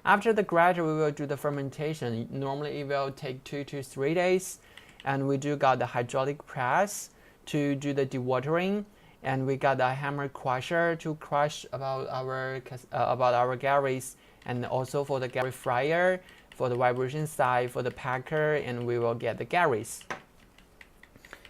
After the grinder, we will do the fermentation. Normally, it will take 2 to 3 days, and we do got the hydraulic press to do the dewatering, and we got the hammer crusher to crush about our garris, and also for the garri fryer, for the vibration side, for the packer, and we will get the garris.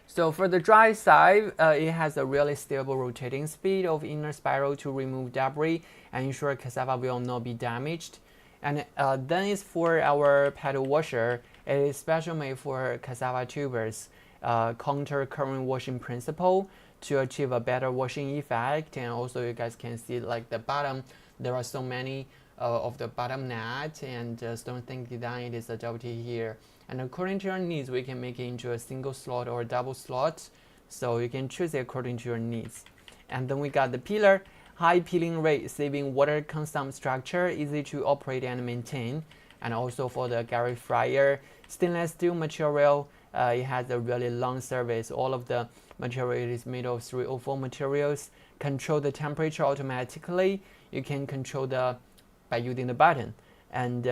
So for the dry side, it has a really stable rotating speed of inner spiral to remove debris and ensure cassava will not be damaged. And then is for our paddle washer. It is special made for cassava tubers, counter current washing principle to achieve a better washing effect. And also you guys can see like the bottom, there are so many of the bottom nut, and stone thin design it is adopted here. And according to your needs, we can make it into a single slot or a double slot, so you can choose it according to your needs. And then we got the peeler, high peeling rate, saving water consumption structure, easy to operate and maintain. And also for the garri fryer, stainless steel material, it has a really long service. All of the material is made of 304 materials. Control the temperature automatically. You can control by using the button, and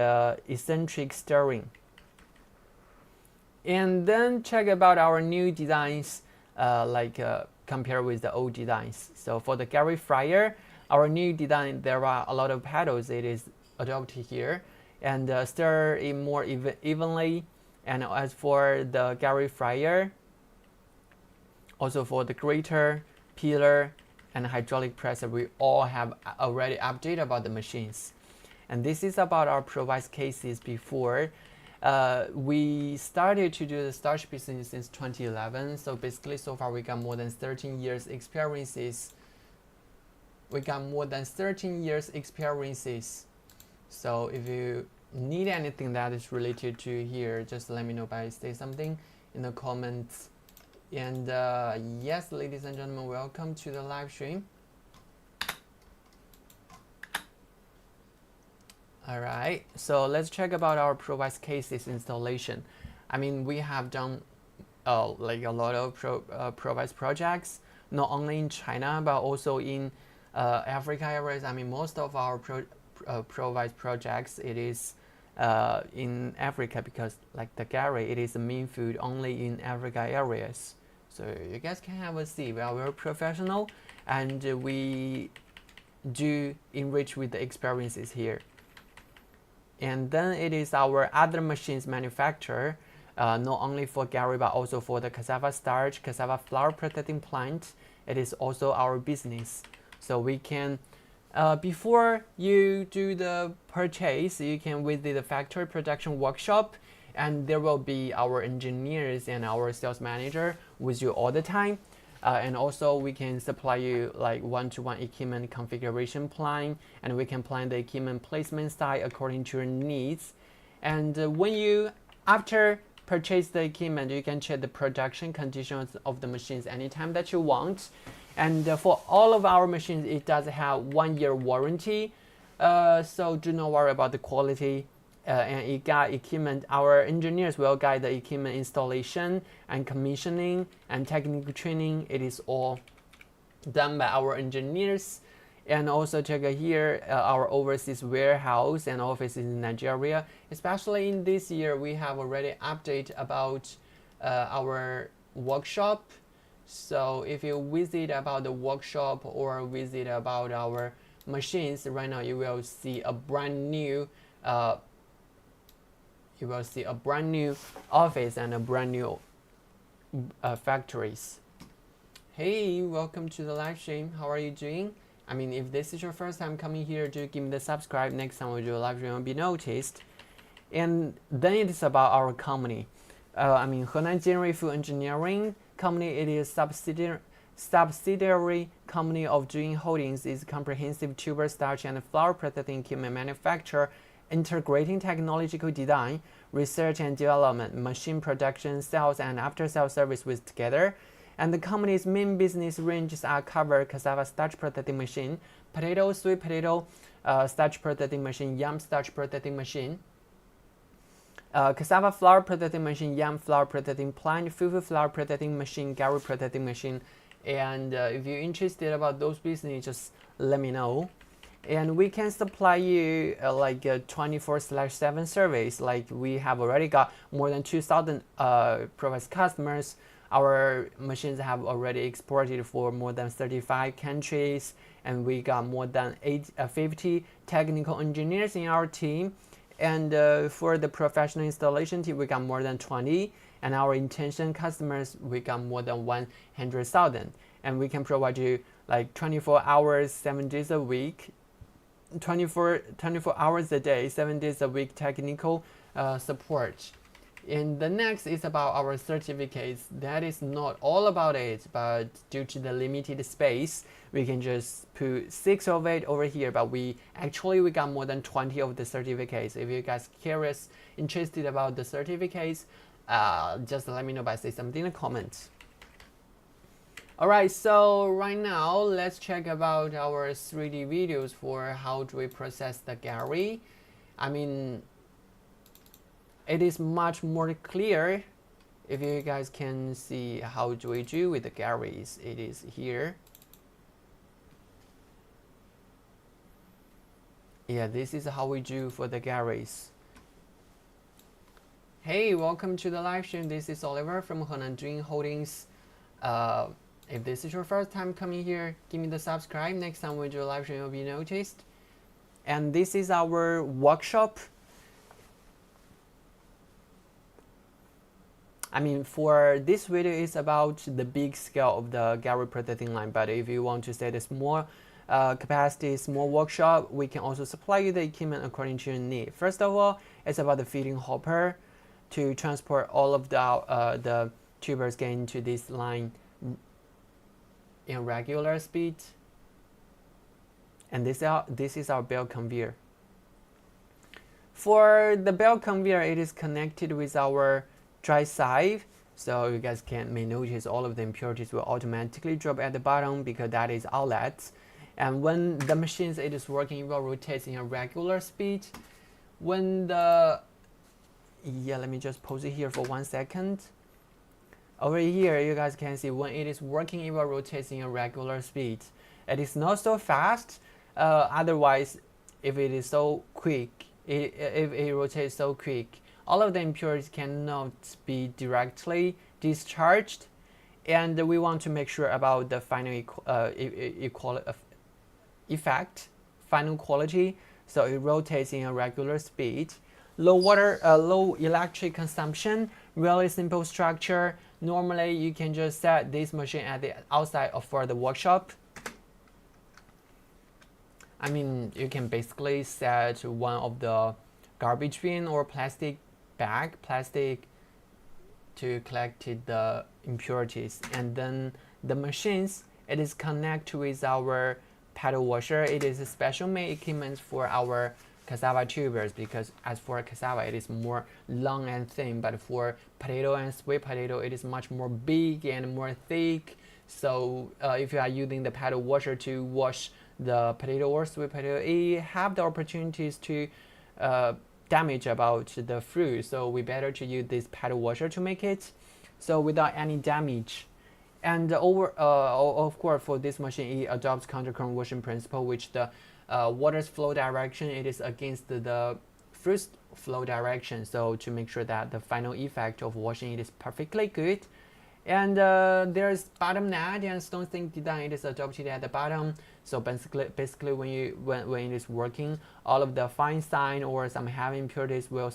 eccentric stirring. And then check about our new designs, compared with the old designs. So for the garri fryer, our new design, there are a lot of paddles. It is adopted here, and stir it more evenly. And as for the garri fryer, also for the grater, peeler, and hydraulic presser, we all have already updated about the machines. And this is about our provide cases before. We started to do the starch business since 2011. So basically, so far we got more than 13 years experiences. So if you need anything that is related to here, just let me know by say something in the comments. And yes, ladies and gentlemen, welcome to the live stream. All right, so let's check about our provide cases installation. I mean, we have done like a lot of provide projects, not only in China but also in Africa areas. I mean, most of our provide projects, it is in Africa, because like the gari, it is the main food only in Africa areas. So you guys can have a see. We are very professional, and we do enrich with the experiences here. And then it is our other machines manufacturer, not only for gari but also for the cassava starch, cassava flour processing plant. It is also our business. So we can, before you do the purchase, you can visit the factory production workshop, and there will be our engineers and our sales manager with you all the time. And also we can supply you like one-to-one equipment configuration plan, and we can plan the equipment placement style according to your needs. And when you, after purchase the equipment, you can check the production conditions of the machines anytime that you want. And for all of our machines, it does have 1 year warranty, so do not worry about the quality. And it got equipment, our engineers will guide the equipment installation and commissioning and technical training. It is all done by our engineers. And also check here our overseas warehouse and offices in Nigeria. Especially in this year, we have already updated about our workshop. So if you visit about the workshop or visit about our machines, right now you will see a brand new office and a brand new factories. Hey, welcome to the live stream. How are you doing? I mean, if this is your first time coming here, do give me the subscribe. Next time we do a live stream will be noticed. And then it is about our company. I mean, Henan Jianrui Food Engineering Company. It is subsidiary company of Jun Holdings. Is comprehensive tuber starch and flour processing equipment manufacturer, integrating technological design, research and development, machine production, sales, and after-sales service with together. And the company's main business ranges are cover cassava starch processing machine, potato, sweet potato starch processing machine, yam starch processing machine, cassava flour processing machine, yam flour processing plant, fufu flour processing machine, gari processing machine. And if you're interested about those business, just let me know. and we can supply you like a 24/7 service. Like we have already got more than 2,000 Provice customers. Our machines have already exported for more than 35 countries, and we got more than 50 technical engineers in our team. And for the professional installation team, we got more than 20, and our intention customers, we got more than 100,000. And we can provide you like 24 hours, 7 days a week, 24 hours a day, 7 days a week technical support. And the next is about our certificates. That is not all about it, but due to the limited space, we can just put 6 of it over here. But we got more than 20 of the certificates. If you guys curious, interested about the certificates, just let me know by saying something in the comments. Alright, so right now let's check about our 3D videos for how do we process the gari. I mean, it is much more clear if you guys can see how do we do with the garis. It is here. Yeah, this is how we do for the garis. Hey, welcome to the live stream. This is Oliver from Henan Dream Holdings. If this is your first time coming here, give me the subscribe. Next time we do a live stream, you'll be noticed. And this is our workshop. I mean, for this video, it's about the big scale of the gari processing line. But if you want to set a small capacity, small workshop, we can also supply you the equipment according to your need. First of all, it's about the feeding hopper to transport all of the tubers getting to this line in regular speed. And this is our belt conveyor. For the belt conveyor, it is connected with our dry sieve, so you guys may notice all of the impurities will automatically drop at the bottom because that is outlets. And when the machine is working, it will rotate in a regular speed. When the let me just pause it here for 1 second. Over here, you guys can see when it is working, it will rotate in a regular speed. It is not so fast. Otherwise, if it is so quick, if it rotates so quick, all of the impurities cannot be directly discharged, and we want to make sure about the final final quality. So it rotates in a regular speed. Low electric consumption, really simple structure. Normally, you can just set this machine at the outside for the workshop. I mean, you can basically set one of the garbage bin or plastic to collect the impurities. And then the machines, it is connected with our paddle washer. It is a special made equipment for our cassava tubers, because as for cassava, it is more long and thin, but for potato and sweet potato, it is much more big and more thick. So if you are using the paddle washer to wash the potato or sweet potato, it have the opportunities to damage about the fruit. So we better to use this paddle washer to make it so without any damage. And of course, for this machine, it adopts counter-current washing principle, which the water's flow direction, it is against the fruit's flow direction. So to make sure that the final effect of washing it is perfectly good. And there's bottom net and stone sink design. It is adopted at the bottom. So basically, when it is working, all of the fine sign or some heavy impurities will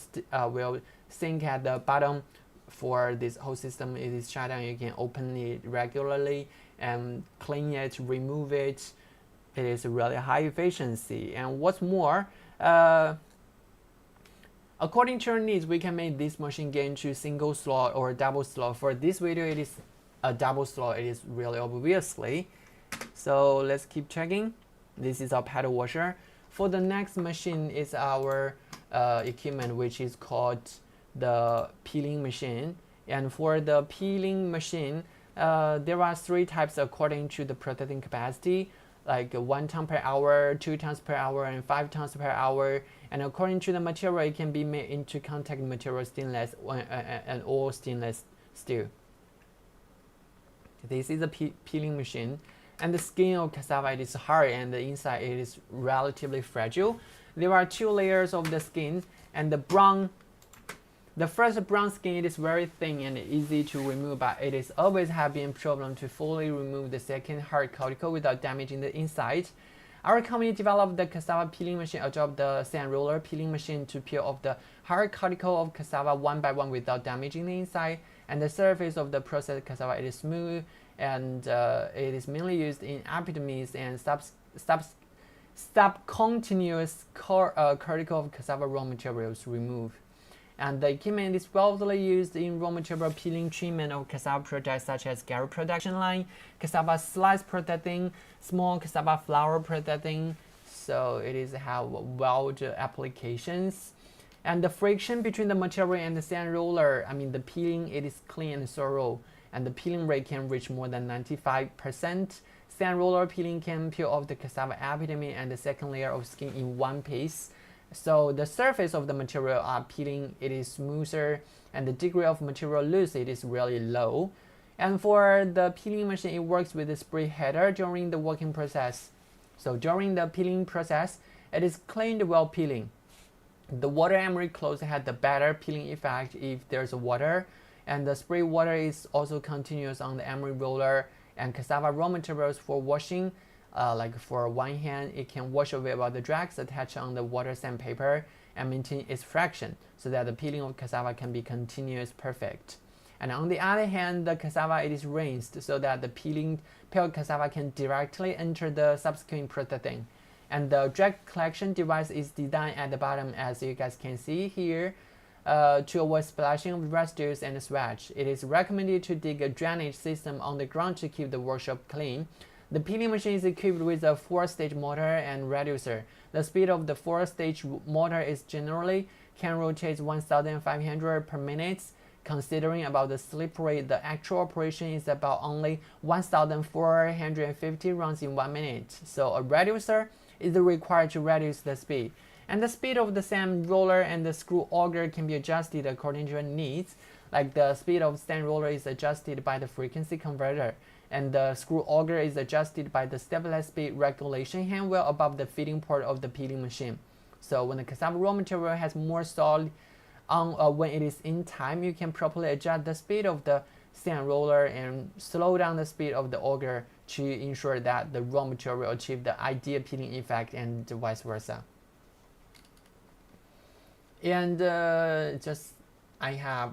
sink at the bottom. For this whole system, it is shut down. You can open it regularly and clean it, remove it. It is really high efficiency. And what's more, according to your needs, we can make this machine get into single slot or double slot. For this video, it is a double slot. It is really obviously. So let's keep checking. This is our paddle washer. For the next machine is our equipment, which is called the peeling machine. And for the peeling machine, there are 3 types according to the processing capacity, like 1 ton per hour, 2 tons per hour, and 5 tons per hour. And according to the material, it can be made into contact material stainless and all stainless steel. This is a peeling machine. And the skin of cassava, it is hard, and the inside it is relatively fragile. There are two layers of the skin, and the first brown skin, it is very thin and easy to remove, but it is always have been a problem to fully remove the second hard cuticle without damaging the inside. Our company developed the cassava peeling machine, adopt the sand roller peeling machine to peel off the hard cuticle of cassava one by one without damaging the inside. And the surface of the processed cassava, it is smooth, and it is mainly used in epitomes and subcontinuous cuticle of cassava raw materials removed. And the equipment is widely used in raw material peeling treatment of cassava products such as gari production line, cassava slice processing, small cassava flour processing. So it is have wide applications. And the friction between the material and the sand roller, I mean the peeling, it is clean and thorough, and the peeling rate can reach more than 95%. Sand roller peeling can peel off the cassava epitome and the second layer of skin in one piece. So the surface of the material peeling, it is smoother, and the degree of material loose, it is really low. And for the peeling machine, it works with the spray header during the working process. So during the peeling process, it is cleaned while peeling. The water emery cloth had the better peeling effect if there's water, and the spray water is also continuous on the emery roller. And cassava raw materials for washing, like for one hand, it can wash away all the dregs attached on the water sandpaper and maintain its fraction, so that the peeling of cassava can be continuous perfect. And on the other hand, the cassava, it is rinsed so that the peeled cassava can directly enter the subsequent processing. And the drag collection device is designed at the bottom, as you guys can see here, to avoid splashing of residues and sweat. It is recommended to dig a drainage system on the ground to keep the workshop clean. The peeling machine is equipped with a 4-stage motor and reducer. The speed of the 4-stage motor is generally can rotate 1,500 per minute. Considering about the slip rate, the actual operation is about only 1,450 runs in 1 minute. So a reducer is required to reduce the speed. And the speed of the sand roller and the screw auger can be adjusted according to your needs. Like the speed of sand roller is adjusted by the frequency converter, and the screw auger is adjusted by the stabilized speed regulation handwheel above the feeding port of the peeling machine. So when the cassava raw material has more solid when it is in time, you can properly adjust the speed of the sand roller and slow down the speed of the auger to ensure that the raw material achieve the ideal peeling effect, and vice versa. And I have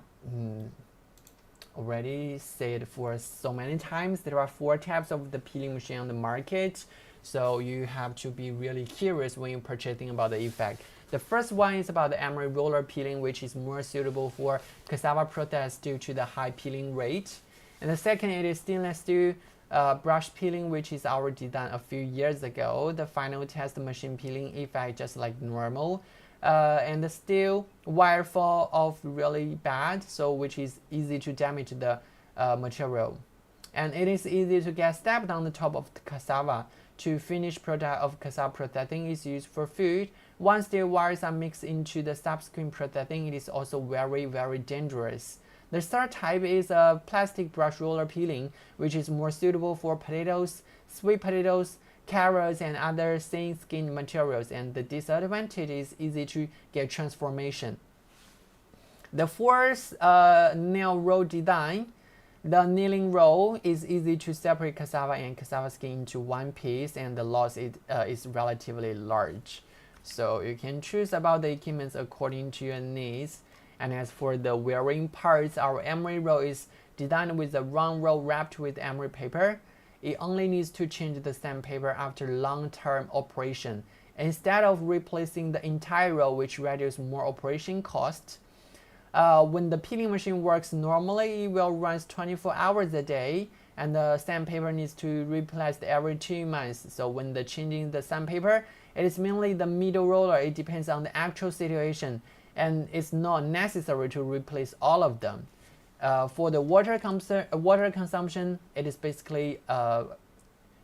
already said for so many times, there are 4 types of the peeling machine on the market. So you have to be really curious when you're purchasing about the effect. The first one is about the emery roller peeling, which is more suitable for cassava process due to the high peeling rate. And the second, it is stainless steel brush peeling, which is our design a few years ago. The final test machine peeling effect just like normal. And the steel wire fall off really bad, so which is easy to damage the material. And it is easy to get stepped on the top of the cassava. To finished product of cassava processing is used for food. Once steel wires are mixed into the subsequent processing, it is also very, very dangerous. The third type is a plastic brush roller peeling, which is more suitable for potatoes, sweet potatoes, carrots, and other thin skinned materials, and the disadvantage is easy to get transformation. The fourth nail roll design. The kneeling roll is easy to separate cassava and cassava skin into one piece, and the loss is relatively large. So you can choose about the equipment according to your needs. And as for the wearing parts, our emery roll is designed with a round roll wrapped with emery paper. It only needs to change the sandpaper after long-term operation, instead of replacing the entire roll, which reduces more operation cost. When the peeling machine works normally, it will run 24 hours a day, and the sandpaper needs to replaced every 2 months. So when changing the sandpaper, it is mainly the middle roller. It depends on the actual situation, and it's not necessary to replace all of them. For the water consumption, it is basically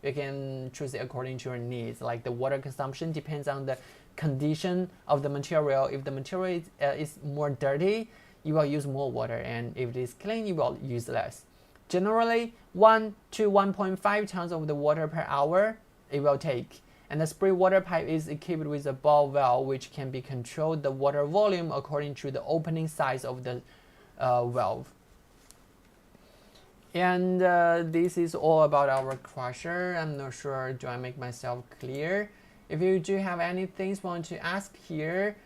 you can choose it according to your needs. Like the water consumption depends on the condition of the material. If the material is more dirty, you will use more water, and if it is clean, you will use less. Generally, 1 to 1.5 tons of the water per hour it will take. And the spray water pipe is equipped with a ball valve which can be controlled the water volume according to the opening size of the valve. And this is all about our crusher. I'm not sure, do I make myself clear? If you do have any things want to ask here,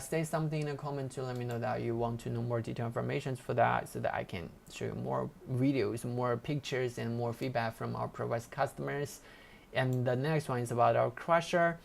say something in the comment to let me know that you want to know more detailed information for that, so that I can show you more videos, more pictures, and more feedback from our previous customers. And the next one is about our crusher.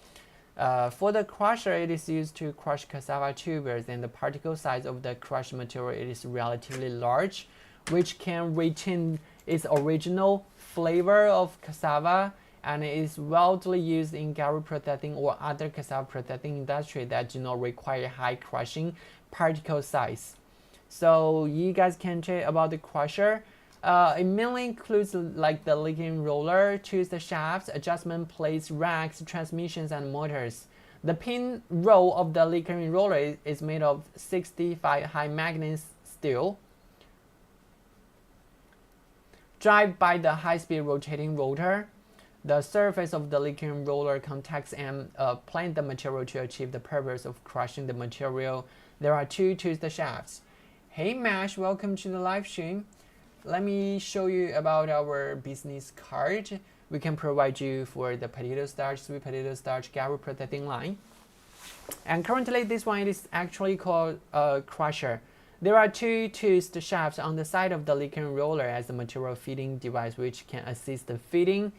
For the crusher, it is used to crush cassava tubers, and the particle size of the crushed material is relatively large, which can retain its original flavor of cassava, and it is widely used in gari processing or other cassava processing industry that do not require high crushing particle size. So you guys can check about the crusher. It mainly includes like the licking roller, tools, shafts, adjustment plates, racks, transmissions, and motors. The pin roll of the licking roller is made of 65 high magnesium steel, driven by the high-speed rotating rotor. The surface of the licking roller contacts and plane the material to achieve the purpose of crushing the material. There are two tools shafts. Hey Mash, welcome to the live stream. Let me show you about our business card. We can provide you for the potato starch, sweet potato starch, gari processing line. And currently this one is actually called a crusher. There are two toothed shafts on the side of the licking roller as a material feeding device which can assist the feeding.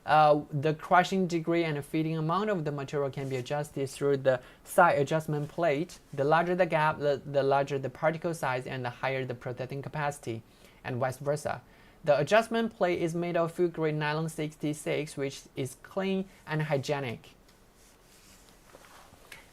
The crushing degree and feeding amount of the material can be adjusted through the side adjustment plate. The larger the gap, the larger the particle size and the higher the processing capacity, and vice versa. The adjustment plate is made of food grade nylon 66, which is clean and hygienic.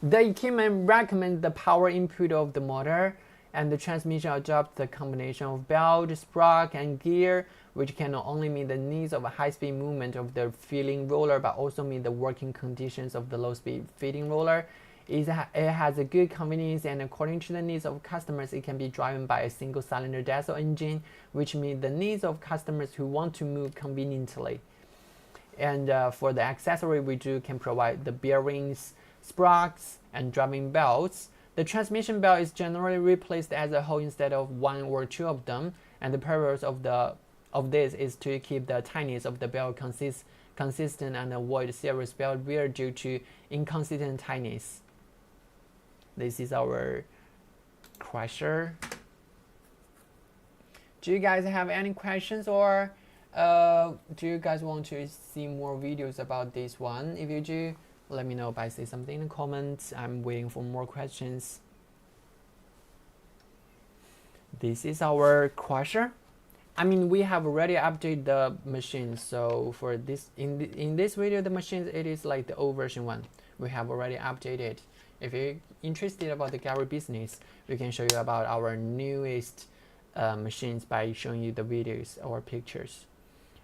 The equipment recommends the power input of the motor, and the transmission adopts the combination of belt, sprocket, and gear, which can not only meet the needs of a high-speed movement of the feeding roller, but also meet the working conditions of the low-speed feeding roller. It has a good convenience, and according to the needs of customers, it can be driven by a single-cylinder diesel engine, which meets the needs of customers who want to move conveniently. And for the accessory, we can provide the bearings, sprockets, and driving belts. The transmission belt is generally replaced as a whole instead of one or two of them, and the purpose of this is to keep the tightness of the belt consistent and avoid serious belt wear due to inconsistent tightness. This is our crusher. Do you guys have any questions, or do you guys want to see more videos about this one? If you do, let me know by saying something in the comments. I'm waiting for more questions. This is our crusher. I mean, we have already updated the machine, so for this in this video, the machine, it is like the old version one. We have already updated. If you're interested about the gari business, we can show you about our newest machines by showing you the videos or pictures.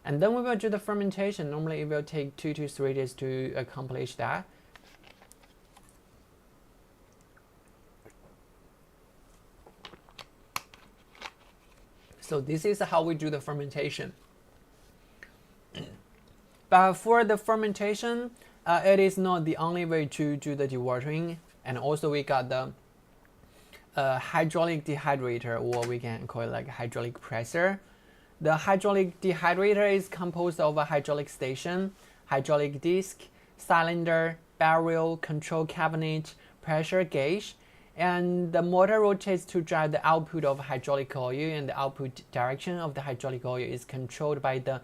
And then we will do the fermentation. Normally it will take 2 to 3 days to accomplish that. So this is how we do the fermentation. But for the fermentation, it is not the only way to do the dewatering. And also we got the hydraulic dehydrator, or we can call it like hydraulic presser. The hydraulic dehydrator is composed of a hydraulic station, hydraulic disc, cylinder, barrel, control cabinet, pressure gauge, and the motor rotates to drive the output of hydraulic oil, and the output direction of the hydraulic oil is controlled by the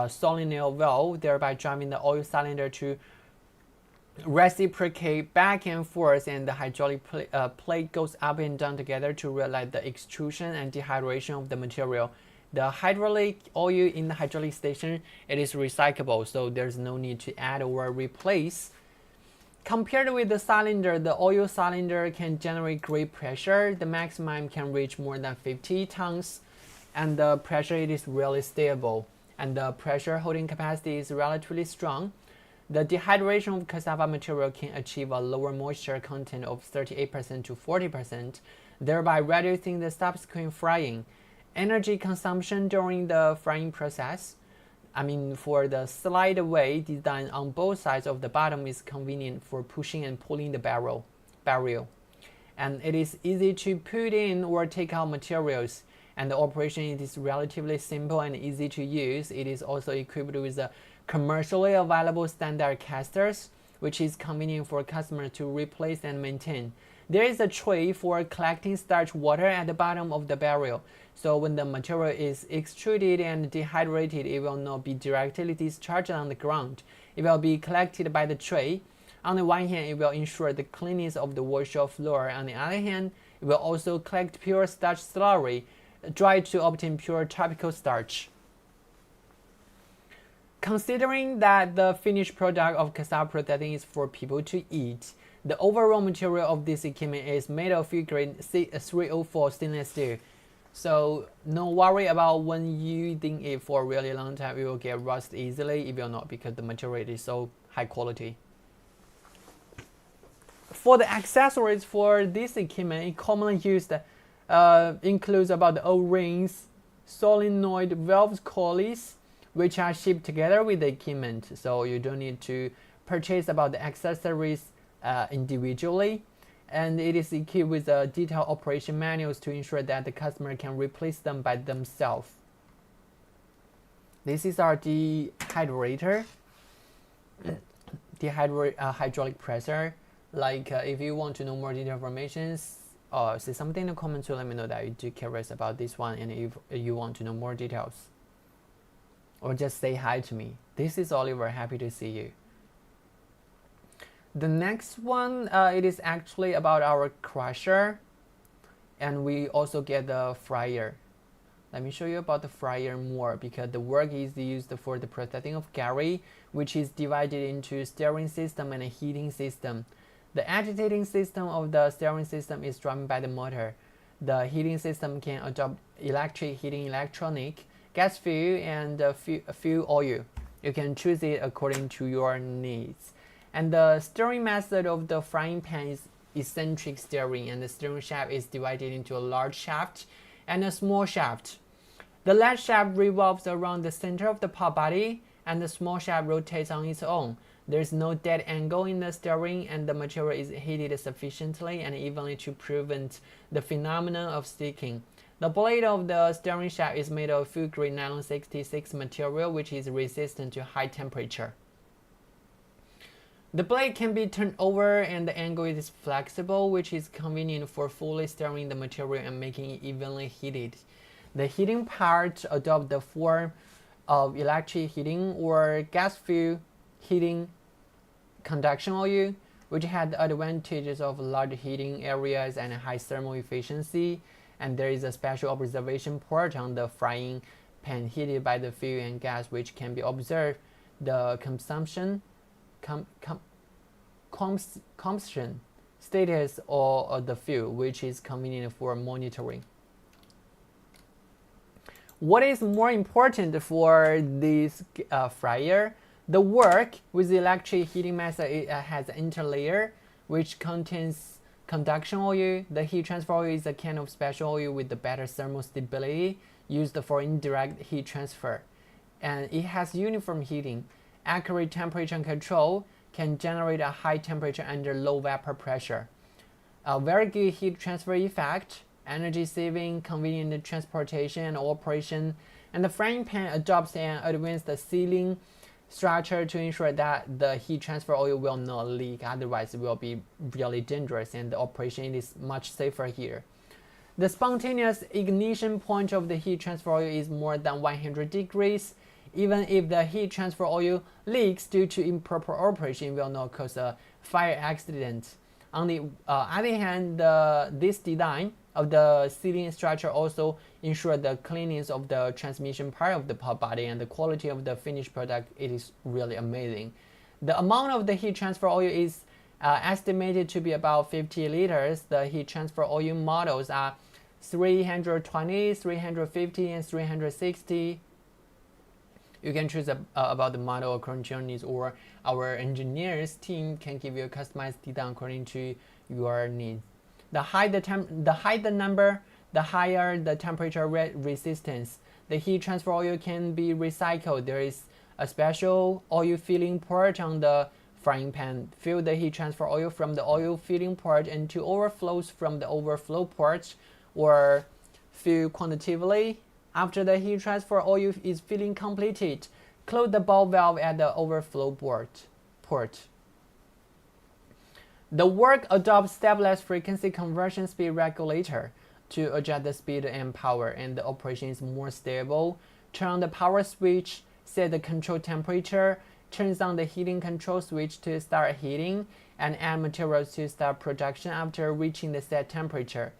solenoid valve, thereby driving the oil cylinder to reciprocate back and forth, and the hydraulic plate goes up and down together to realize the extrusion and dehydration of the material. The hydraulic oil in the hydraulic station, it is recyclable, so there's no need to add or replace. Compared with the cylinder, the oil cylinder can generate great pressure. The maximum can reach more than 50 tons, and the pressure it is really stable, and the pressure holding capacity is relatively strong. The dehydration of cassava material can achieve a lower moisture content of 38% to 40%, thereby reducing the subsequent frying. energy consumption during the frying process. For the slide away design on both sides of the bottom is convenient for pushing and pulling the barrel. And it is easy to put in or take out materials, and the operation is relatively simple and easy to use. It is also equipped with the commercially available standard casters, which is convenient for customers to replace and maintain. There is a tray for collecting starch water at the bottom of the barrel, so when the material is extruded and dehydrated, it will not be directly discharged on the ground. It will be collected by the tray. On the one hand, it will ensure the cleanness of the workshop floor. On the other hand, it will also collect pure starch slurry, dried to obtain pure tropical starch. Considering that the finished product of cassava processing is for people to eat, the overall material of this equipment is made of food grade C304 stainless steel. So no worry about when using it for a really long time, it will get rust easily. It will not, because the material is so high quality. For the accessories for this equipment, it commonly used includes about the O-rings, solenoid valve coils, which are shipped together with the equipment, so you don't need to purchase about the accessories individually. And it is equipped with detailed operation manuals to ensure that the customer can replace them by themselves. This is our dehydrator, hydraulic presser. If you want to know more detailed information, say something in the comments to let me know that you do curious about this one, and if you want to know more details, or just say hi to me. This is Oliver, happy to see you. The next one, it is actually about our crusher, and we also get the fryer. Let me show you about the fryer more, because the work is used for the processing of gari, which is divided into stirring system and a heating system. The agitating system of the stirring system is driven by the motor. The heating system can adopt electric heating electronic, gas fuel, and fuel oil. You can choose it according to your needs. And the stirring method of the frying pan is eccentric stirring, and the stirring shaft is divided into a large shaft and a small shaft. The large shaft revolves around the center of the pot body, and the small shaft rotates on its own. There is no dead angle in the stirring, and the material is heated sufficiently and evenly to prevent the phenomenon of sticking. The blade of the stirring shaft is made of food grade nylon 66 material, which is resistant to high temperature. The blade can be turned over, and the angle is flexible, which is convenient for fully stirring the material and making it evenly heated. The heating part adopts the form of electric heating or gas fuel heating conduction oil, which had the advantages of large heating areas and high thermal efficiency. And there is a special observation port on the frying pan heated by the fuel and gas, which can be observed the combustion status of the fuel, which is convenient for monitoring. What is more important for this fryer? The work with the electric heating method, it has an interlayer which contains conduction oil. The heat transfer oil is a kind of special oil with the better thermal stability used for indirect heat transfer, and it has uniform heating. Accurate temperature control can generate a high temperature under low vapor pressure. A very good heat transfer effect, energy saving, convenient transportation and operation, and the frying pan adopts an advanced sealing structure to ensure that the heat transfer oil will not leak, otherwise it will be really dangerous, and the operation is much safer here. The spontaneous ignition point of the heat transfer oil is more than 100 degrees. Even if the heat transfer oil leaks due to improper operation, it will not cause a fire accident. On the other hand, this design of the sealing structure also ensures the cleanliness of the transmission part of the pot body, and the quality of the finished product, it is really amazing. The amount of the heat transfer oil is estimated to be about 50 liters. The heat transfer oil models are 320, 350, and 360. You can choose about the model according to your needs, or our engineers team can give you a customized design according to your needs. The higher the number, the higher the temperature resistance. The heat transfer oil can be recycled. There is a special oil filling port on the frying pan. Fill the heat transfer oil from the oil filling port into overflows from the overflow port, or fill quantitatively. After the heat transfer oil is filling completed, close the ball valve at the overflow port. The work adopts stabilized frequency conversion speed regulator to adjust the speed and power, and the operation is more stable. Turn on the power switch, set the control temperature, turns on the heating control switch to start heating, and add materials to start production after reaching the set temperature.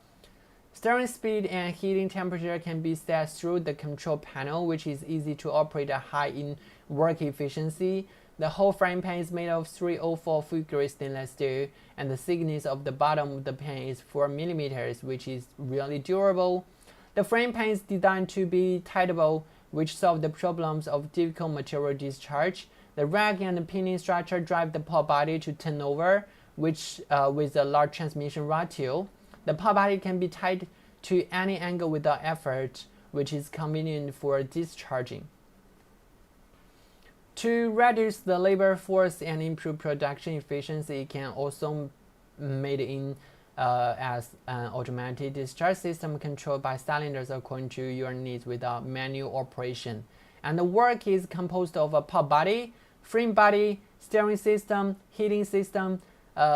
Stirring speed and heating temperature can be set through the control panel, which is easy to operate at high in work efficiency. The whole frying pan is made of 304 food grade stainless steel, and the thickness of the bottom of the pan is 4 millimeters, which is really durable. The frying pan is designed to be tideable, which solves the problems of difficult material discharge. The rack and the pinning structure drive the pot body to turn over, which with a large transmission ratio. The pot body can be tied to any angle without effort, which is convenient for discharging. To reduce the labor force and improve production efficiency, it can also made in as an automatic discharge system controlled by cylinders according to your needs without manual operation. And the work is composed of a pot body, frame body, steering system, heating system,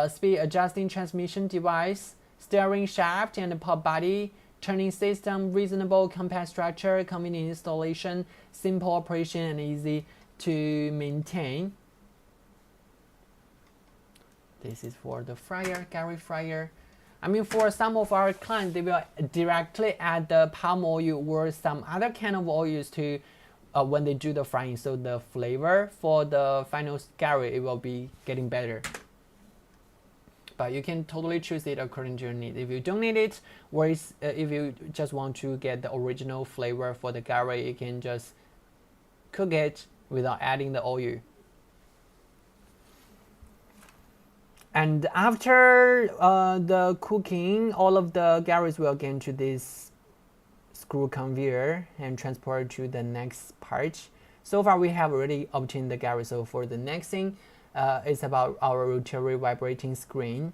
speed adjusting transmission device, steering shaft and pot body, turning system, reasonable compact structure, convenient installation, simple operation, and easy to maintain. This is for the fryer, gari fryer. I mean, for some of our clients, they will directly add the palm oil or some other kind of oils to when they do the frying. So the flavor for the final gari, it will be getting better. But you can totally choose it according to your needs. If you don't need it, or if you just want to get the original flavor for the gari, you can just cook it without adding the oil. And after the cooking, all of the garis will get into this screw conveyor and transport to the next part. So far we have already obtained the gari. So for the next thing, it's about our rotary vibrating screen.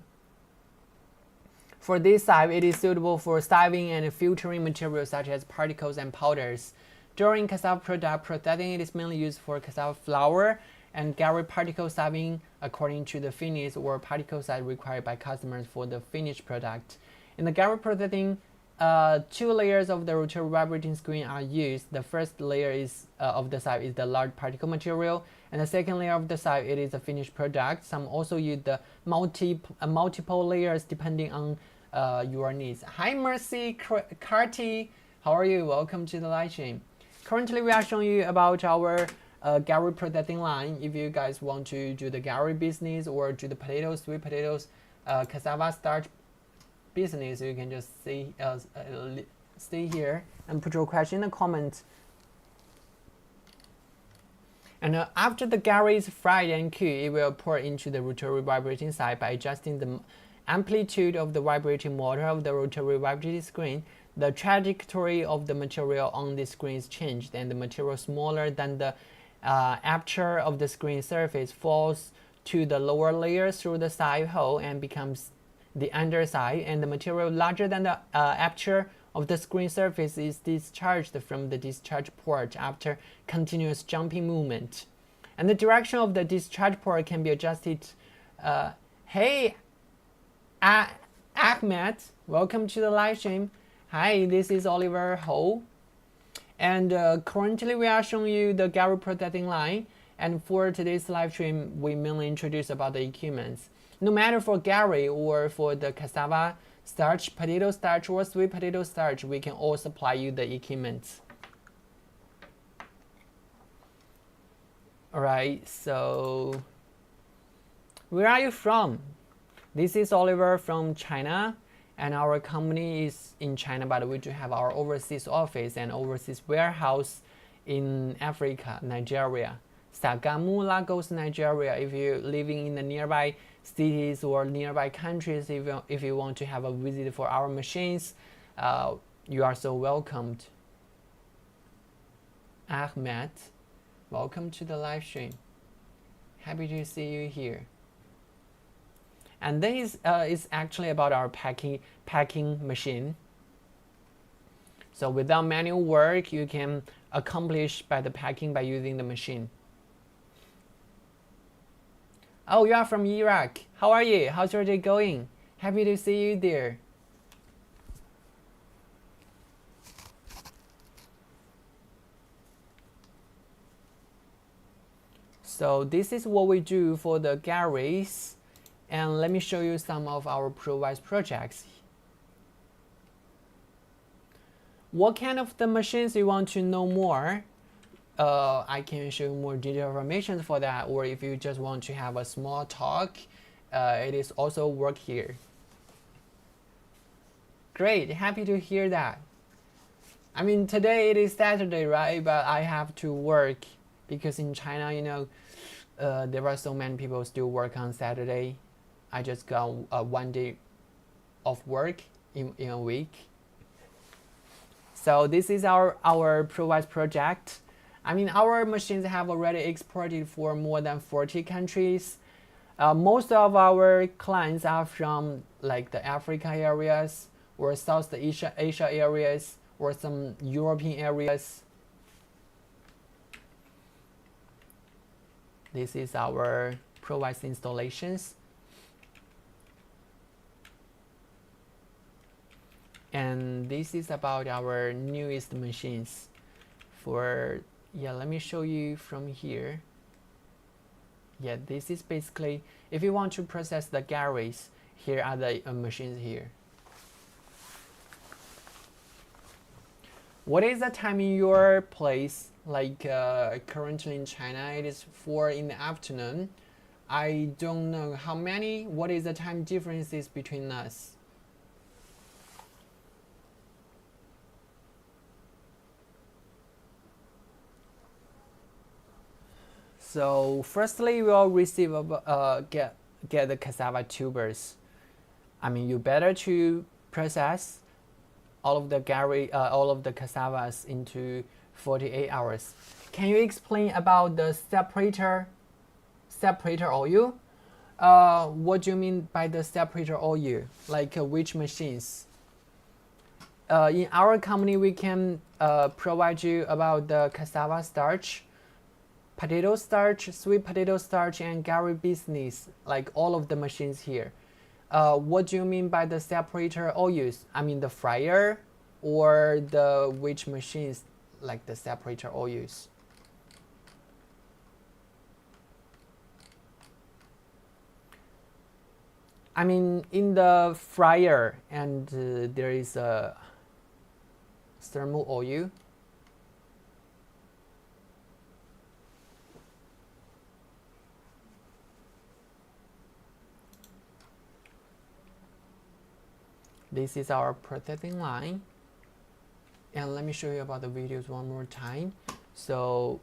For this sieve, it is suitable for sieving and filtering materials such as particles and powders. During cassava product processing, it is mainly used for cassava flour and gari particle sieving according to the finish or particle size required by customers for the finished product. In the gari processing, 2 layers of the rotary vibrating screen are used. The first layer of the sieve is the large particle material, and the second layer of the sieve it is a finished product. Some also use the multiple layers depending on your needs. Hi Mercy Carty, how are you? Welcome to the live stream. Currently we are showing you about our gari processing line. If you guys want to do the gari business or do the potatoes, sweet potatoes, cassava starch business, you can just stay here and put your question in the comments. And after the gari is fried and cooked, it will pour into the rotary vibrating sieve. By adjusting the amplitude of the vibrating motor of the rotary vibrating screen, the trajectory of the material on the screen is changed, and the material smaller than the aperture of the screen surface falls to the lower layer through the sieve hole and becomes the underside, and the material larger than the aperture of the screen surface is discharged from the discharge port after continuous jumping movement. And the direction of the discharge port can be adjusted. Hey, Ahmed, welcome to the live stream. Hi, this is Oliver Ho. And currently we are showing you the gari processing line. And for today's live stream, we mainly introduce about the equipments. No matter for gari or for the cassava starch, potato starch, or sweet potato starch, we can all supply you the equipment. Alright, so where are you from? This is Oliver from China, and our company is in China, but we do have our overseas office and overseas warehouse in Africa, Nigeria. Sagamu, Lagos, Nigeria. If you're living in the nearby cities or nearby countries, if you want to have a visit for our machines, You are so welcomed. Ahmed, welcome to the live stream. Happy to see you here. And this is actually about our packing machine. So without manual work, you can accomplish by the packing by using the machine. Oh, you are from Iraq. How are you? How's your day going? Happy to see you there. So this is what we do for the garris. And let me show you some of our ProWise projects. What kind of the machines you want to know more? I can show you more detailed information for that, or if you just want to have a small talk, it is also work here. Great, happy to hear that. I mean, today it is Saturday, right? But I have to work because in China, you know, there are so many people still work on Saturday. I just got 1 day of work in a week. So this is our ProWise project. I mean, our machines have already exported for more than 40 countries. Most of our clients are from like the Africa areas or South Asia areas or some European areas. This is our ProWise installations. And this is about our newest machines. Let me show you from here. Yeah, this is basically, if you want to process the garris, here are the machines here. What is the time in your place? Like currently in China, it is 4 in the afternoon. I don't know what is the time differences between us? So firstly, you will receive get the cassava tubers. I mean, you better to process all of the cassavas into 48 hours. Can you explain about the separator oil? What do you mean by the separator oil? Like which machines? In our company, we can provide you about the cassava starch, potato starch, sweet potato starch, and gari business, like all of the machines here. What do you mean by the separator oils? I mean the fryer or the which machines, like the separator oils? I mean in the fryer, and there is a thermal oil. This is our processing line. And let me show you about the videos one more time. So,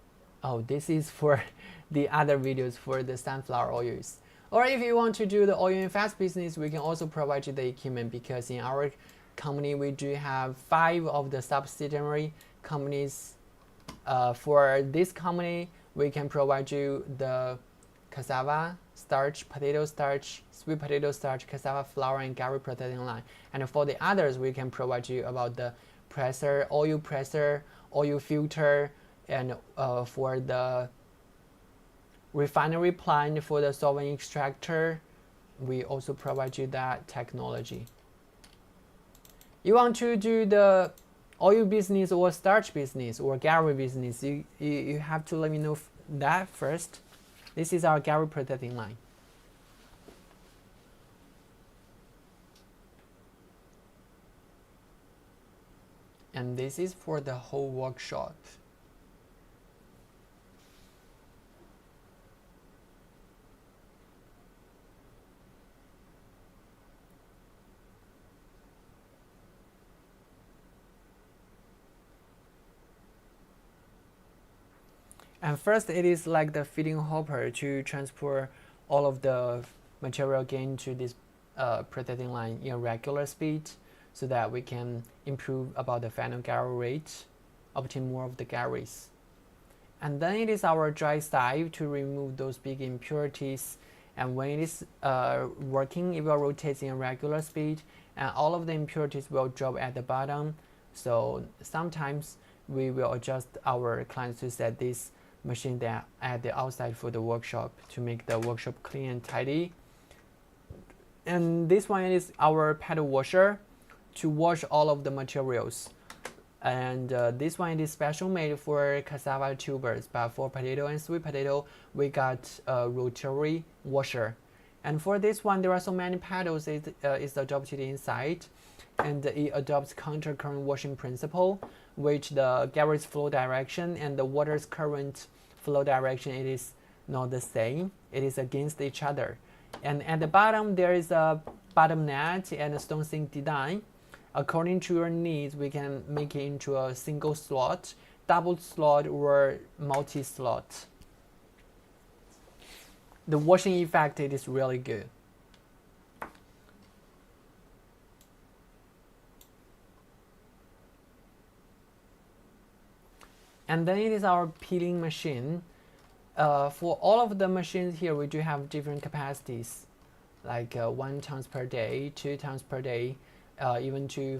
this is for the other videos for the sunflower oils. Or if you want to do the oil and fats business, we can also provide you the equipment, because in our company we do have 5 of the subsidiary companies. For this company, we can provide you the cassava starch, potato starch, sweet potato starch, cassava flour, and gari processing line. And for the others, we can provide you about the presser, oil filter, and for the refinery plant, for the solvent extractor, we also provide you that technology. You want to do the oil business or starch business or gari business, you have to let me know that first. This is our gari processing line. And this is for the whole workshop. And first, it is like the feeding hopper to transport all of the material gain to this processing line in regular speed. so that we can improve about the final gari rate, obtain more of the garis. And then it is our dry side to remove those big impurities. And when it is working, it will rotate in a regular speed, and all of the impurities will drop at the bottom. So sometimes we will adjust our clients to set this machine there at the outside for the workshop to make the workshop clean and tidy. And this one is our pedal washer to wash all of the materials. And this one is special made for cassava tubers, but for potato and sweet potato, we got a rotary washer. And for this one, there are so many pedals is adopted inside, and it adopts counter-current washing principle, which the gari's flow direction and the water's current flow direction, it is not the same. It is against each other. And at the bottom, there is a bottom net and a stone sink design. According to your needs, we can make it into a single slot, double slot, or multi-slot. The washing effect, it is really good. And then it is our peeling machine. For all of the machines here, we do have different capacities, like 1 tons per day, 2 tons per day, even to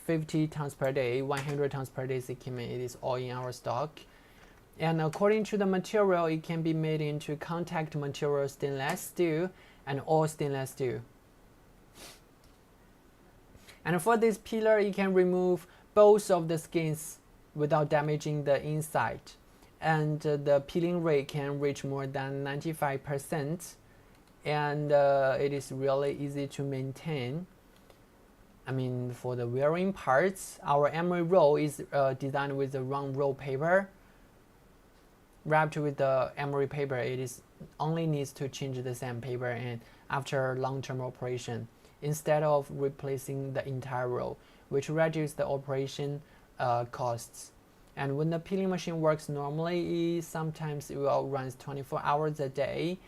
50 tons per day, 100 tons per day equipment. It is all in our stock. And according to the material, it can be made into contact material stainless steel and all stainless steel. And for this peeler, it can remove both of the skins without damaging the inside. And the peeling rate can reach more than 95%. And it is really easy to maintain. I mean, for the wearing parts, our emery roll is designed with the round roll paper. Wrapped with the emery paper, it is only needs to change the sandpaper and after long-term operation, instead of replacing the entire roll, which reduces the operation costs. And when the peeling machine works normally, sometimes it will run 24 hours a day,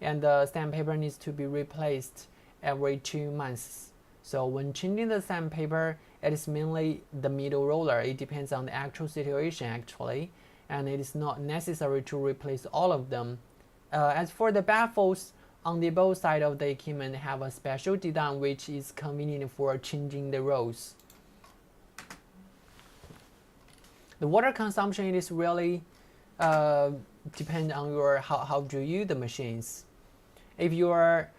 and the sandpaper needs to be replaced every 2 months. So when changing the sandpaper, it is mainly the middle roller. It depends on the actual situation actually, and it is not necessary to replace all of them. As for the baffles, on the both side of the equipment have a special design which is convenient for changing the rolls. The water consumption is really depend on your how do you use the machines. If your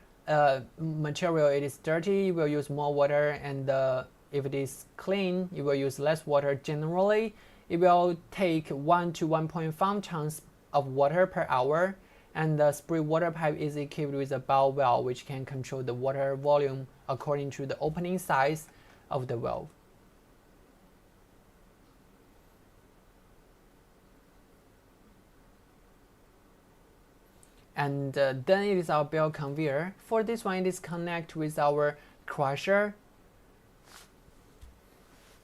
material it is dirty, you will use more water, and if it is clean, you will use less water. Generally, it will take 1 to 1.5 tons of water per hour, and the spray water pipe is equipped with a bow valve which can control the water volume according to the opening size of the valve. And then it is our belt conveyor. For this one, it is connected with our crusher.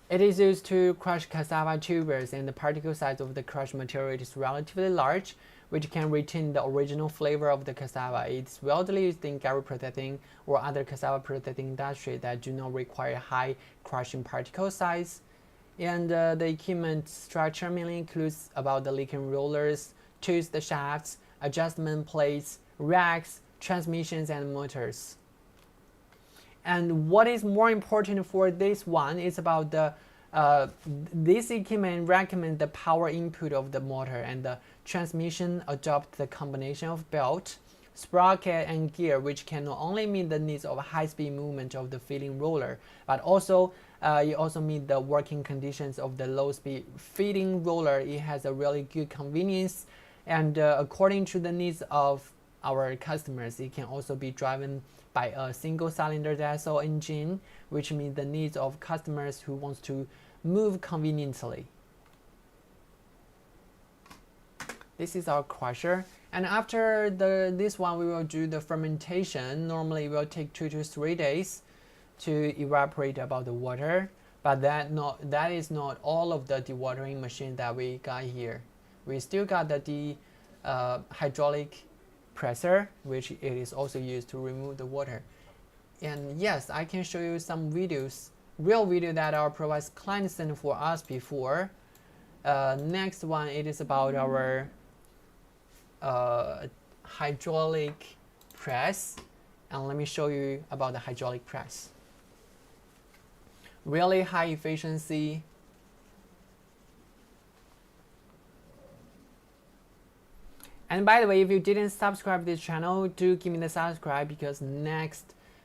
It is used to crush cassava tubers, and the particle size of the crushed material is relatively large, which can retain the original flavor of the cassava. It's widely used in gari processing or other cassava processing industry that do not require high crushing particle size. And the equipment structure mainly includes about the leaking rollers, tools, the shafts, adjustment plates, racks, transmissions, and motors. And what is more important for this one is about the this equipment recommends the power input of the motor, and the transmission adopt the combination of belt, sprocket, and gear, which can not only meet the needs of high-speed movement of the feeding roller, but also it also meet the working conditions of the low-speed feeding roller. It has a really good convenience, and according to the needs of our customers, it can also be driven by a single-cylinder diesel engine, which meets the needs of customers who wants to move conveniently. This is our crusher, and after this one, we will do the fermentation. Normally, it will take 2 to 3 days to evaporate about the water, but that is not all of the dewatering machine that we got here. We still got the hydraulic presser, which it is also used to remove the water. And yes, I can show you some videos, real video that our provider client sent for us before. Next one, it is about our hydraulic press, and let me show you about the hydraulic press. Really high efficiency. And by the way, if you didn't subscribe to this channel, do give me the subscribe, because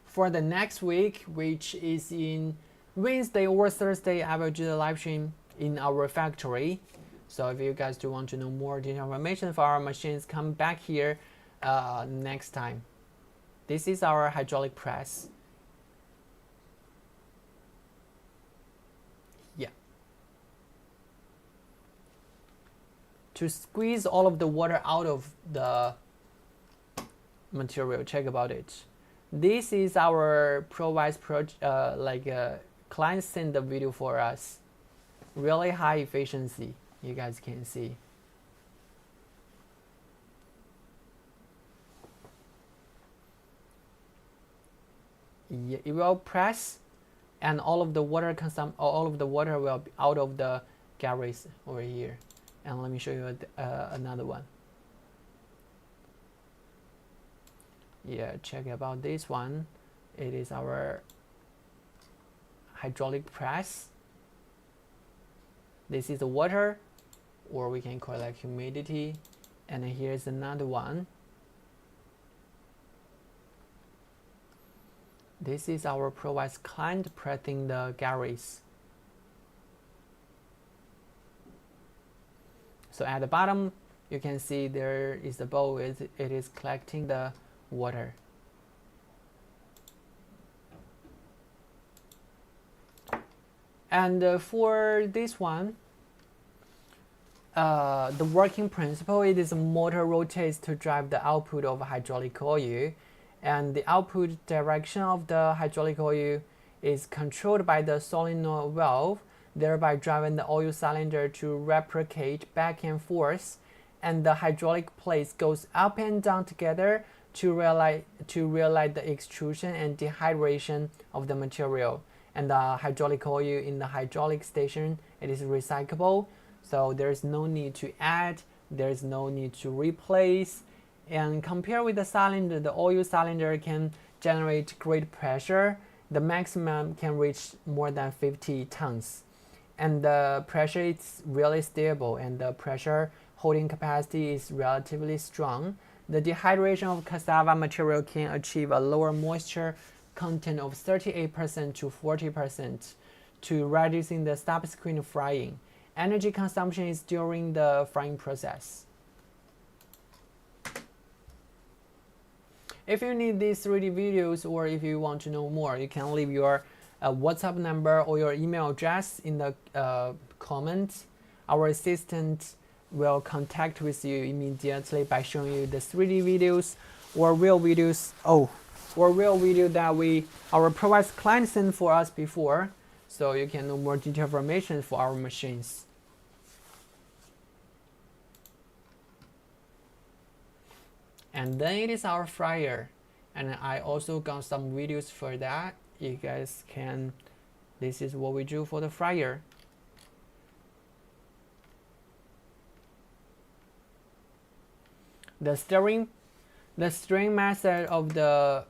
for the next week, which is in Wednesday or Thursday, I will do the live stream in our factory. So if you guys do want to know more detailed information for our machines, come back here next time. This is our hydraulic press. Yeah. To squeeze all of the water out of the material, check about it. This is our provides client sent the video for us. Really high efficiency, you guys can see. Yeah, it will press, and all of the water will be out of the garris over here. And let me show you another one. Yeah, check about this one. It is our hydraulic press. This is the water, or we can call it like humidity. And here's another one. This is our provider client pressing the garris. So at the bottom, you can see there is the bowl. It is collecting the water. And for this one, the working principle, it is a motor rotates to drive the output of hydraulic oil, and the output direction of the hydraulic oil is controlled by the solenoid valve, thereby driving the oil cylinder to replicate back and forth, and the hydraulic plates goes up and down together to realize the extrusion and dehydration of the material. And the hydraulic oil in the hydraulic station, it is recyclable, so there's no need to add, there's no need to replace. And compared with the cylinder, the oil cylinder can generate great pressure. The maximum can reach more than 50 tons. And the pressure is really stable, and the pressure holding capacity is relatively strong. The dehydration of cassava material can achieve a lower moisture content of 38% to 40% to reducing the subsequent frying. Energy consumption is during the frying process. If you need these 3D videos, or if you want to know more, you can leave your WhatsApp number or your email address in the comments. Our assistant will contact with you immediately by showing you the 3D videos or real videos. Or real video that our provider client sent for us before, so you can know more detailed information for our machines. And then it is our fryer, and I also got some videos for that. You guys can, this is what we do for the fryer. The stirring method of the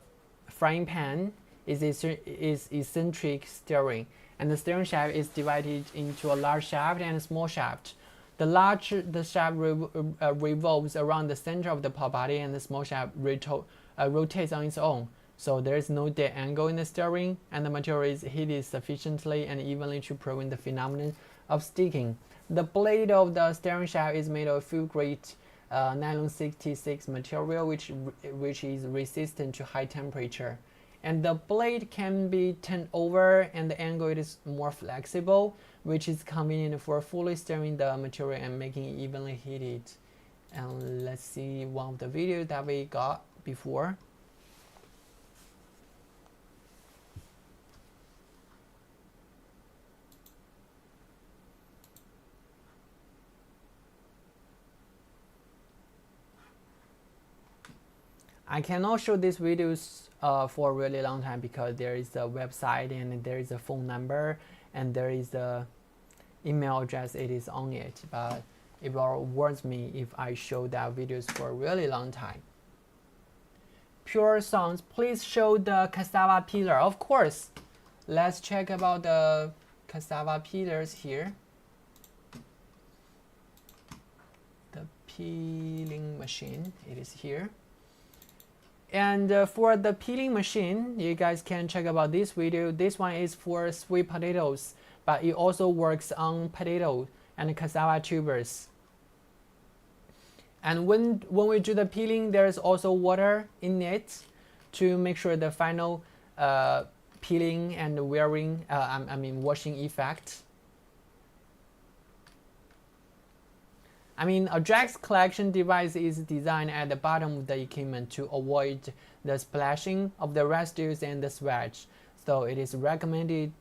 frying pan is eccentric stirring, and the stirring shaft is divided into a large shaft and a small shaft. The shaft revolves around the center of the pot body, and the small shaft rotates on its own. So there is no dead angle in the stirring, and the material is heated sufficiently and evenly to prevent the phenomenon of sticking. The blade of the stirring shaft is made of food-grade nylon 66 material, which is resistant to high temperature. And the blade can be turned over, and the angle is more flexible, which is convenient for fully stirring the material and making it evenly heated. And let's see one of the videos that we got before. I cannot show these videos for a really long time because there is a website and there is a phone number and there is a email address it is on it, but it will worth me if I show that videos for a really long time. Pure sounds, please show the cassava peeler. Of course, let's check about the cassava peelers here. The peeling machine, it is here. And for the peeling machine, you guys can check about this video. This one is for sweet potatoes, but it also works on potato and cassava tubers. And when we do the peeling, there's also water in it to make sure the final peeling and washing effect. A Jack's collection device is designed at the bottom of the equipment to avoid the splashing of the residues and the sweat. So it is recommended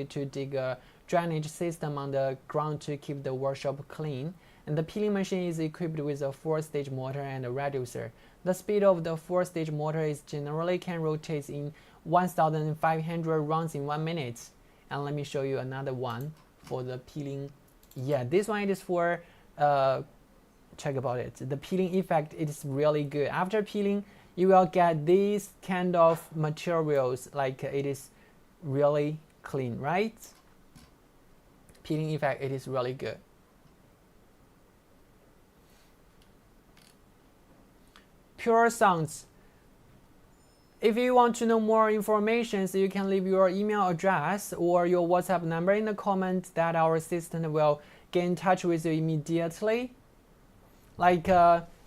to dig a drainage system on the ground to keep the workshop clean. And the peeling machine is equipped with a 4-stage motor and a reducer. The speed of the 4-stage motor is generally can rotate in 1,500 rounds in 1 minute. And let me show you another one for the peeling. Yeah, this one is for check about it. The peeling effect is really good. After peeling, you will get these kind of materials, like it is really clean, right? Peeling effect, it is really good. Pure sounds. If you want to know more information, so you can leave your email address or your WhatsApp number in the comments that our assistant will get in touch with you immediately. Like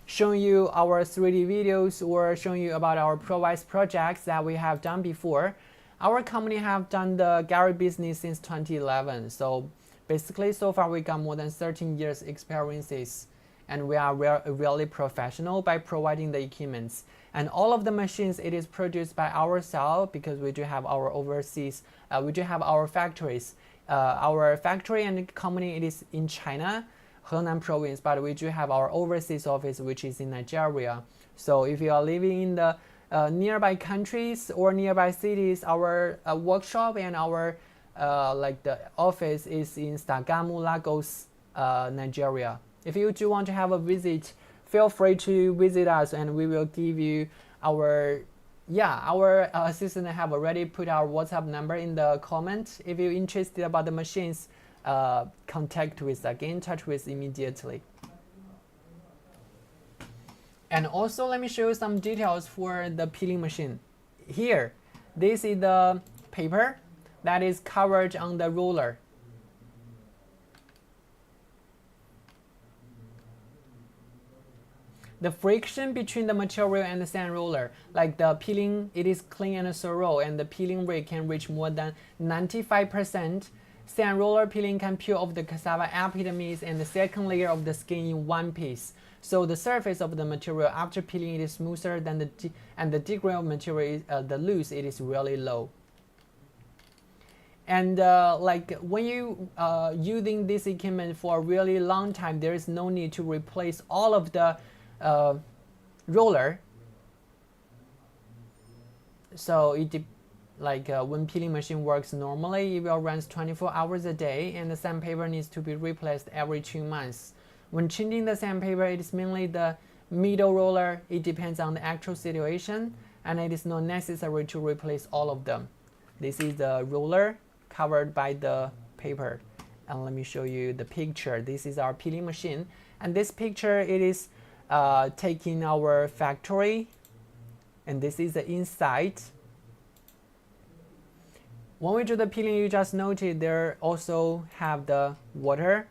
showing you our 3D videos or showing you about our ProWise projects that we have done before. Our company have done the gari business since 2011. So basically, so far we got more than 13 years experiences. And we are really professional by providing the equipments. And all of the machines, it is produced by ourselves because we do have our overseas, we do have our factories. Our factory and company, it is in China, Henan province, but we do have our overseas office, which is in Nigeria. So if you are living in the nearby countries or nearby cities, our workshop and our the office is in Sagamu, Lagos, Nigeria. If you do want to have a visit, feel free to visit us and we will give you our assistant have already put our WhatsApp number in the comment. If you're interested about the machines, contact with us, get in touch with immediately. And also let me show you some details for the peeling machine. Here, this is the paper that is covered on the roller. The friction between the material and the sand roller, like the peeling, it is clean and thorough, and the peeling rate can reach more than 95%. Sand roller peeling can peel off the cassava epidermis and the second layer of the skin in one piece. So the surface of the material after peeling it is smoother than the degree of material, the loose, it is really low. And like when you using this equipment for a really long time, there is no need to replace all of the roller. So when peeling machine works normally, it will run 24 hours a day, and the sandpaper needs to be replaced every 2 months. When changing the sandpaper, it is mainly the middle roller. It depends on the actual situation, and it is not necessary to replace all of them. This is the roller covered by the paper, and let me show you the picture. This is our peeling machine, and this picture it is taking our factory, and this is the inside. When we do the peeling, you just noted there also have the water.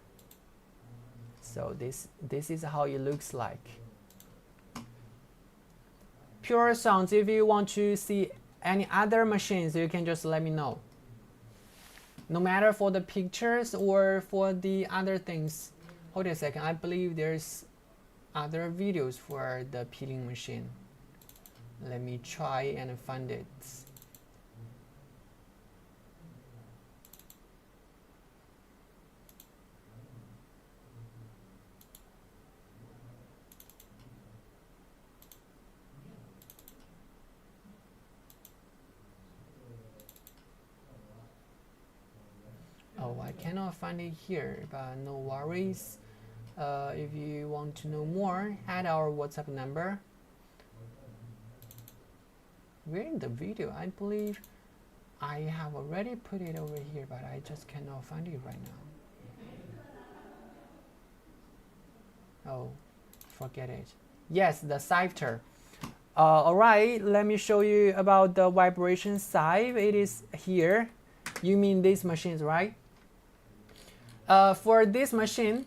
So this is how it looks like. Pure sounds. If you want to see any other machines, you can just let me know. No matter for the pictures or for the other things. Hold a second. I believe there's other videos for the peeling machine. Let me try and find it. I cannot find it here, but no worries. If you want to know more, add our WhatsApp number. We're in the video. I believe I have already put it over here, but I just cannot find it right now. Oh, forget it. Yes, the sifter. Alright, let me show you about the vibration sieve. It is here. You mean these machines, right? For this machine,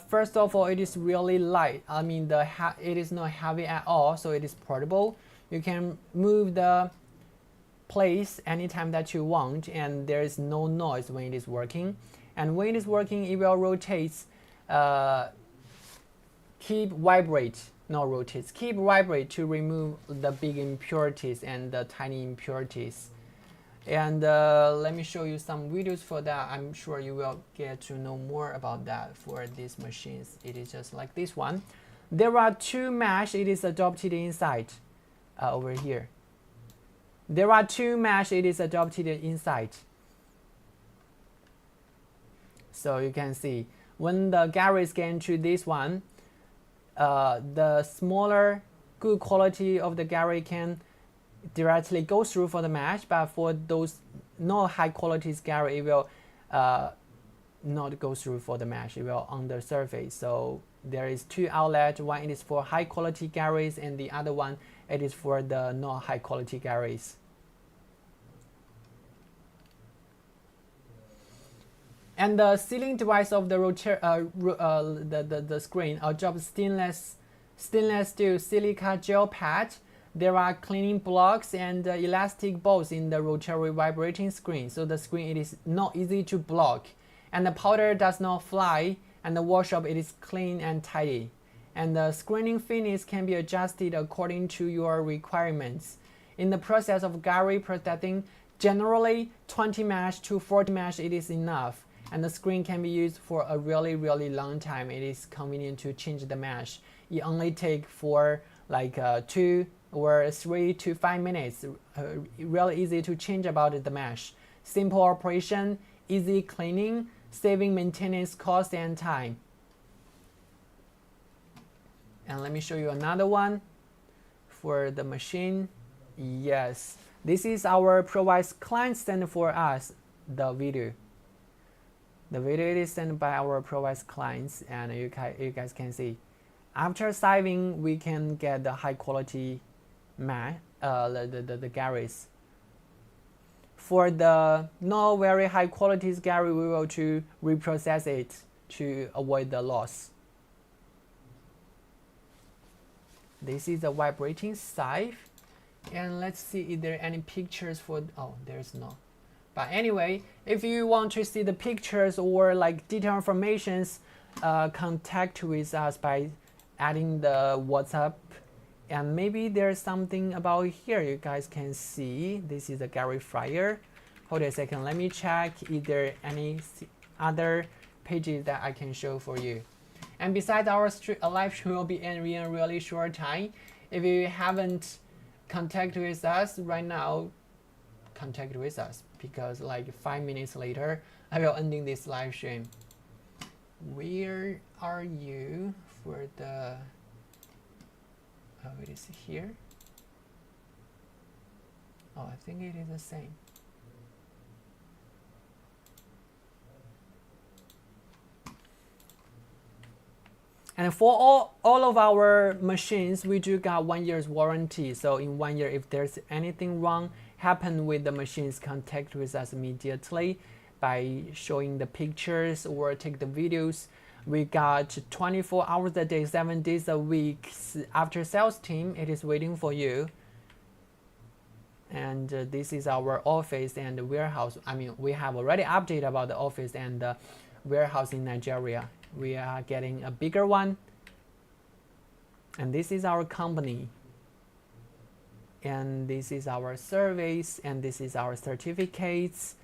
first of all, it is really light. I mean, it is not heavy at all, so it is portable. You can move the place anytime that you want, and there is no noise when it is working. And when it is working, it will rotate, keep vibrate to remove the big impurities and the tiny impurities. And let me show you some videos for that. I'm sure you will get to know more about that for these machines. It is just like this one. There are two mesh. It is adopted inside over here. There are two mesh. It is adopted inside. So you can see when the garri get into this one, the smaller good quality of the garri can directly go through for the mesh, but for those not high quality garri, it will not go through for the mesh. It will on the surface. So there is two outlets. One it is for high quality garris, and the other one it is for the not high quality garris. And the sealing device of the the screen absorbs stainless steel silica gel pad. There are cleaning blocks and elastic bolts in the rotary vibrating screen, so the screen it is not easy to block, and the powder does not fly, and the workshop it is clean and tidy, and the screening finish can be adjusted according to your requirements. In the process of garri processing, generally 20 mesh to 40 mesh it is enough, and the screen can be used for a really long time. It is convenient to change the mesh. It only takes for like 2 or 3 to 5 minutes. Really easy to change about the mesh. Simple operation, easy cleaning, saving maintenance cost and time. And let me show you another one for the machine. Yes, this is our ProWise client sent for us the video. The video is sent by our ProWise clients, and you guys can see. After sieving, we can get the high quality the garris. For the not very high quality garri, we will to reprocess it to avoid the loss. This is a vibrating sieve, and let's see if there are any pictures for. Oh, there's no. But anyway, if you want to see the pictures or like detailed informations, contact with us by adding the WhatsApp. And maybe there's something about here you guys can see. This is a garri fryer. Hold a second, let me check if there are any other pages that I can show for you. And besides, our live stream will be in a really short time. If you haven't contacted with us right now, contact with us, because like 5 minutes later I will ending this live stream. Where are you for the it is here. Oh, I think it is the same. And for all of our machines, we do got 1 year's warranty. So in 1 year, if there's anything wrong happen with the machines, contact with us immediately by showing the pictures or take the videos. We got 24 hours a day, 7 days a week after sales team. It is waiting for you. And this is our office and the warehouse. I mean, we have already updated about the office and the warehouse in Nigeria. We are getting a bigger one. And this is our company. And this is our surveys, and this is our certificates.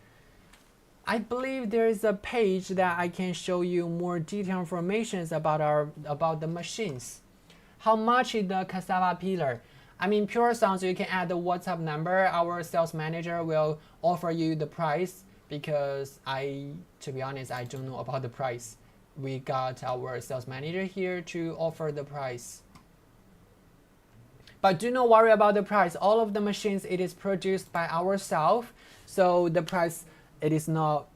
I believe there is a page that I can show you more detailed information about the machines. How much is the Cassava peeler? I mean, pure sounds, you can add the WhatsApp number. Our sales manager will offer you the price because to be honest, I don't know about the price. We got our sales manager here to offer the price. But do not worry about the price. All of the machines, it is produced by ourselves. So the price, it is not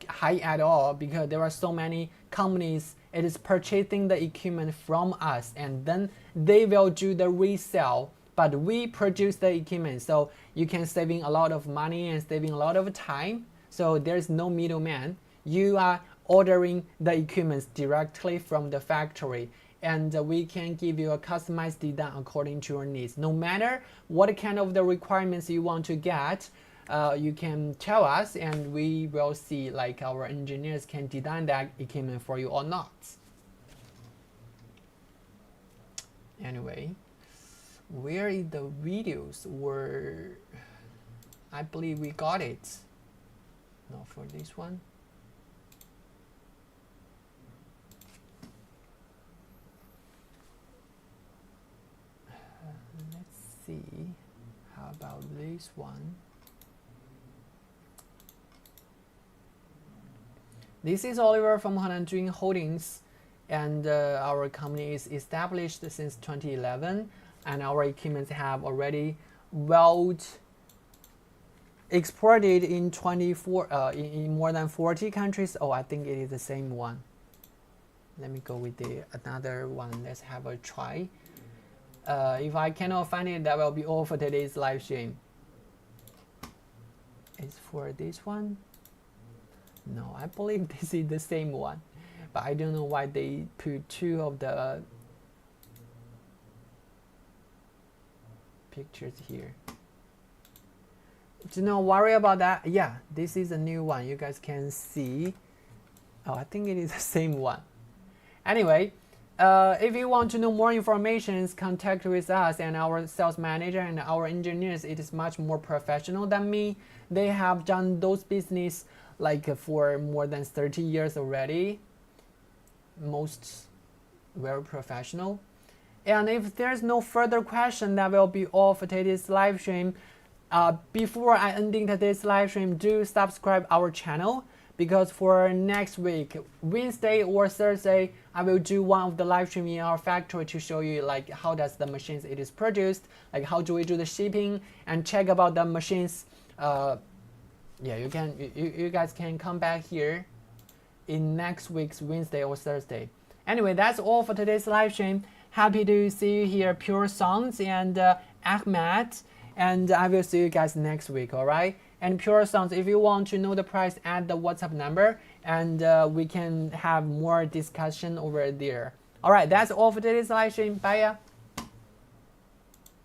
high at all, because there are so many companies, it is purchasing the equipment from us, and then they will do the resale. But we produce the equipment, so you can saving a lot of money and saving a lot of time. So there's no middleman. You are ordering the equipment directly from the factory, and we can give you a customized design according to your needs. No matter what kind of the requirements you want to get, you can tell us, and we will see like our engineers can design that equipment for you or not. Anyway, where is the videos? Were I believe we got it. Not for this one. Let's see. How about this one? This is Oliver from Hananjun Holdings, and our company is established since 2011, and our equipment have already well exported in in more than 40 countries. Oh, I think it is the same one. Let me go with another one. Let's have a try. If I cannot find it, that will be all for today's live stream. It's for this one. No, I believe this is the same one, but I don't know why they put two of the pictures here. Do not worry about that. Yeah, this is a new one. You guys can see. Oh, I think it is the same one. Anyway, if you want to know more information, contact with us and our sales manager and our engineers. It is much more professional than me. They have done those business like for more than 30 years already. Most very professional. And if there's no further question, that will be all for today's live stream. Before I ending today's live stream, do subscribe our channel, because for next week, Wednesday or Thursday, I will do one of the live stream in our factory to show you like how does the machines it is produced, like how do we do the shipping, and check about the machines. Yeah, you guys can come back here in next week's Wednesday or Thursday. Anyway, that's all for today's live stream. Happy to see you here, Pure Sounds and Ahmed, and I will see you guys next week. All right. And Pure Sounds, if you want to know the price, add the WhatsApp number, and we can have more discussion over there. All right, that's all for today's live stream. Bye.